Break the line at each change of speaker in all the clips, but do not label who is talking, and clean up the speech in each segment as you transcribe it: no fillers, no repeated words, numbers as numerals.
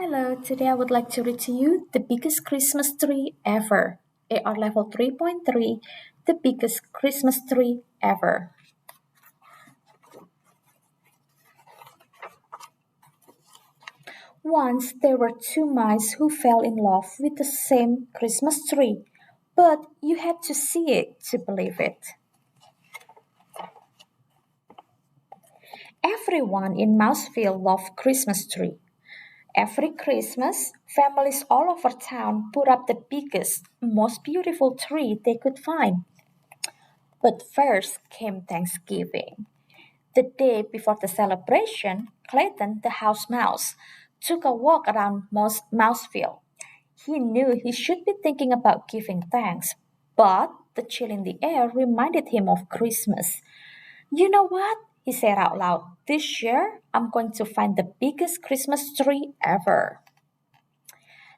Hello, today I would like to read to you The Biggest Christmas Tree Ever. AR Level 3.3, The Biggest Christmas Tree Ever. Once there were two mice who fell in love with the same Christmas tree, but you had to see it to believe it. Everyone in Mouseville loved Christmas tree. Every Christmas, families all over town put up the biggest, most beautiful tree they could find. But first came Thanksgiving. The day before the celebration, Clayton, the house mouse, took a walk around Mouseville. He knew he should be thinking about giving thanks, but the chill in the air reminded him of Christmas. You know what? He said out loud. This year, I'm going to find the biggest Christmas tree ever.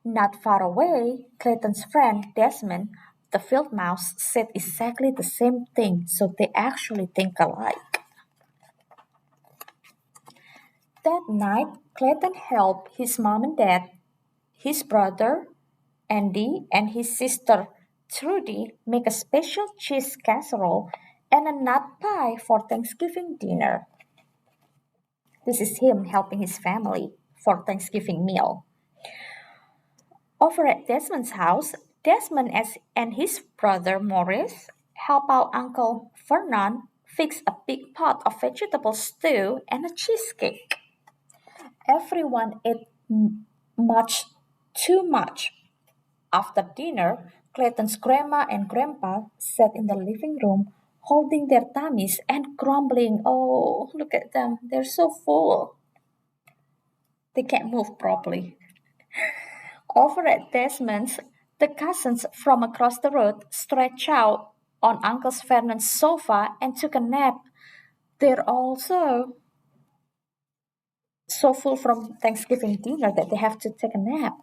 Not far away, Clayton's friend Desmond, the field mouse, said exactly the same thing, so they actually think alike. That night, Clayton helped his mom and dad, his brother, Andy, and his sister, Trudy, make a special cheese casserole and a nut pie for Thanksgiving dinner. This is him helping his family for Thanksgiving meal. Over at Desmond's house, and his brother Morris help out Uncle Vernon fix a big pot of vegetable stew and a cheesecake. Everyone ate much too much. After dinner, Clayton's grandma and grandpa sat in the living room holding their tummies and grumbling. Oh, look at them. They're so full. They can't move properly. Over at Desmond's, the cousins from across the road stretched out on Uncle Vernon's sofa and took a nap. They're also so full from Thanksgiving dinner that they have to take a nap.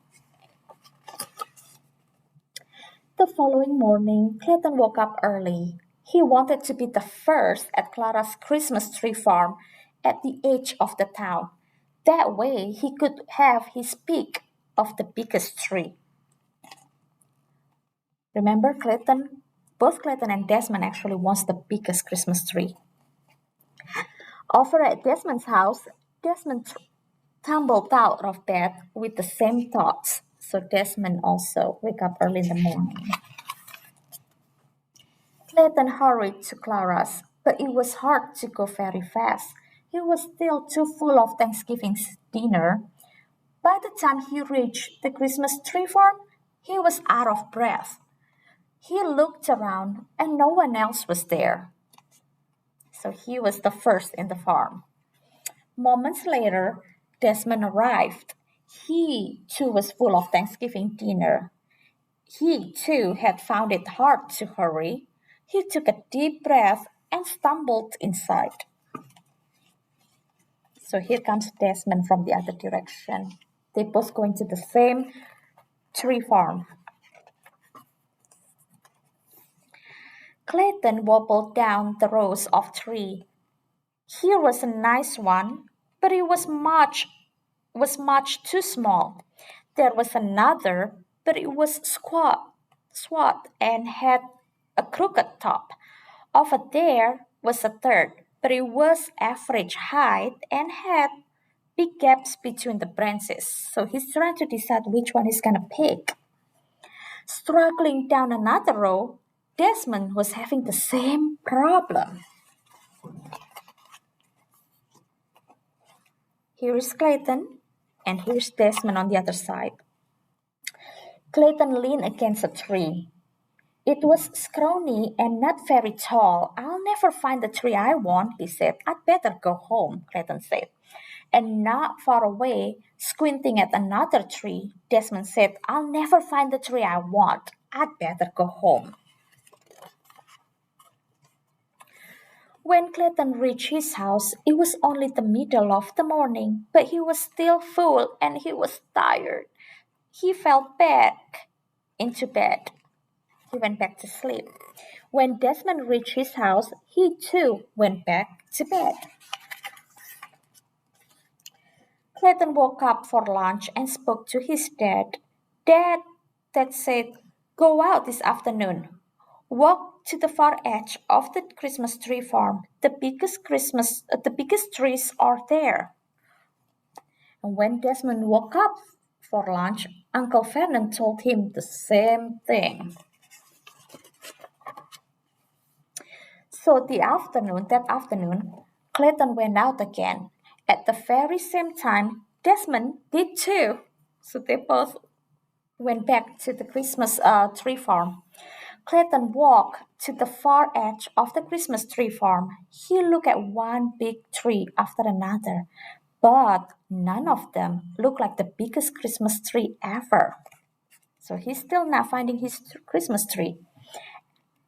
The following morning, Clayton woke up early. He wanted to be the first at Clara's Christmas tree farm at the edge of the town. That way, he could have his pick of the biggest tree. Remember, both Clayton and Desmond actually wants the biggest Christmas tree. Over at Desmond's house, Desmond tumbled out of bed with the same thoughts. So Desmond also wake up early in the morning. Clayton hurried to Clara's, but it was hard to go very fast. He was still too full of Thanksgiving's dinner. By the time he reached the Christmas tree farm, he was out of breath. He looked around and no one else was there. So he was the first in the farm. Moments later, Desmond arrived. He too was full of Thanksgiving dinner. He too had found it hard to hurry. He took a deep breath and stumbled inside. So here comes Desmond from the other direction. They both going to the same tree farm. Clayton wobbled down the rows of trees. Here was a nice one, but it was much too small. There was another, but it was squat and had a crooked top. Over there was a third, but it was average height and had big gaps between the branches. So he's trying to decide which one he's gonna pick. Struggling down another row, Desmond was having the same problem. Here is Clayton, and here's Desmond on the other side. Clayton leaned against a tree. It was scrawny and not very tall. I'll never find the tree I want, he said. I'd better go home, Clayton said. And not far away, squinting at another tree, Desmond said, I'll never find the tree I want. I'd better go home. When Clayton reached his house, it was only the middle of the morning, but he was still full and he was tired. He fell back into bed. He went back to sleep. When Desmond reached his house, he too went back to bed. Clayton woke up for lunch and spoke to his dad. Dad, Dad said, go out this afternoon. Walk to the far edge of the Christmas tree farm. The biggest trees are there. And when Desmond woke up for lunch, Uncle Vernon told him the same thing. So that afternoon, Clayton went out again. At the very same time, Desmond did too. So they both went back to the Christmas tree farm. Clayton walked to the far edge of the Christmas tree farm. He looked at one big tree after another, but none of them looked like the biggest Christmas tree ever. So he's still not finding his Christmas tree.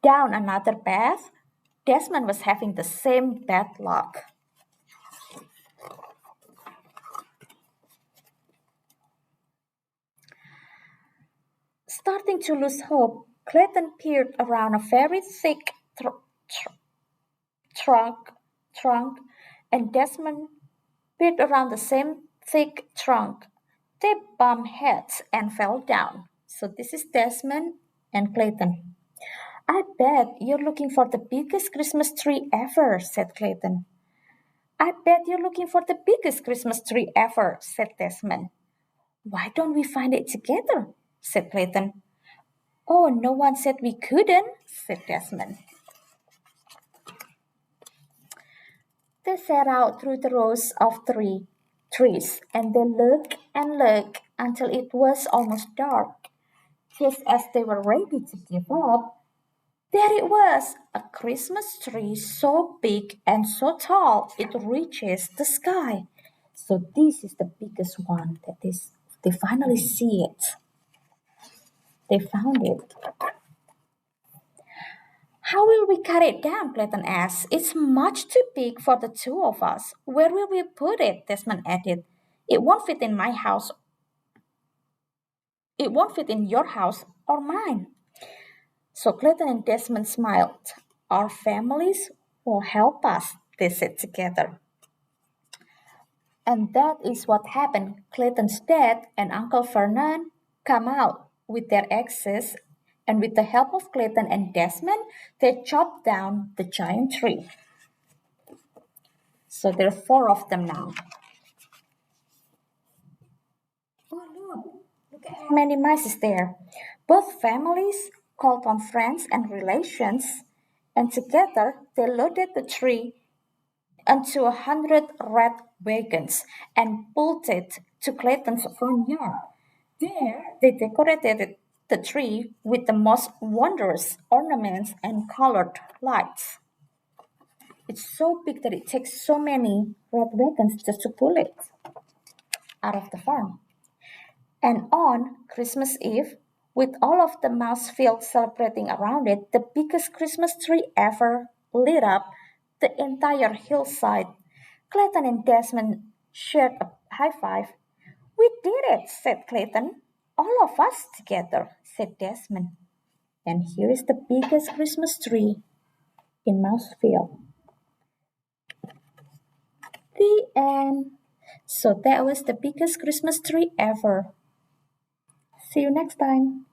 Down another path, Desmond was having the same bad luck. Starting to lose hope, Clayton peered around a very thick trunk, and Desmond peered around the same thick trunk. They bumped heads and fell down. So this is Desmond and Clayton. I bet you're looking for the biggest Christmas tree ever, said Clayton. I bet you're looking for the biggest Christmas tree ever, said Desmond. Why don't we find it together? Said Clayton. Oh, no one said we couldn't, said Desmond. They set out through the rows of trees, and they looked and looked until it was almost dark. Just as they were ready to give up, there it was, a Christmas tree so big and so tall it reaches the sky. So this is the biggest one they finally see it. They found it. How will we cut it down? Clayton asked. It's much too big for the two of us. Where will we put it? Desmond added. It won't fit in my house. It won't fit in your house or mine. So Clayton and Desmond smiled. Our families will help us, they said together. And that is what happened. Clayton's dad and Uncle Vernon come out with their axes, and with the help of Clayton and Desmond, they chopped down the giant tree. So there are four of them now. Oh, look at how many mice is there. Both families called on friends and relations, and together they loaded the tree onto 100 red wagons and pulled it to Clayton's front yard. There, they decorated the tree with the most wondrous ornaments and colored lights. It's so big that it takes so many red wagons just to pull it out of the farm. And on Christmas Eve, with all of the mouse field celebrating around it, the biggest Christmas tree ever lit up the entire hillside. Clayton and Desmond shared a high five. We did it, said Clayton. All of us together, said Desmond. And here is the biggest Christmas tree in Mousefield. The end. So that was the biggest Christmas tree ever. See you next time.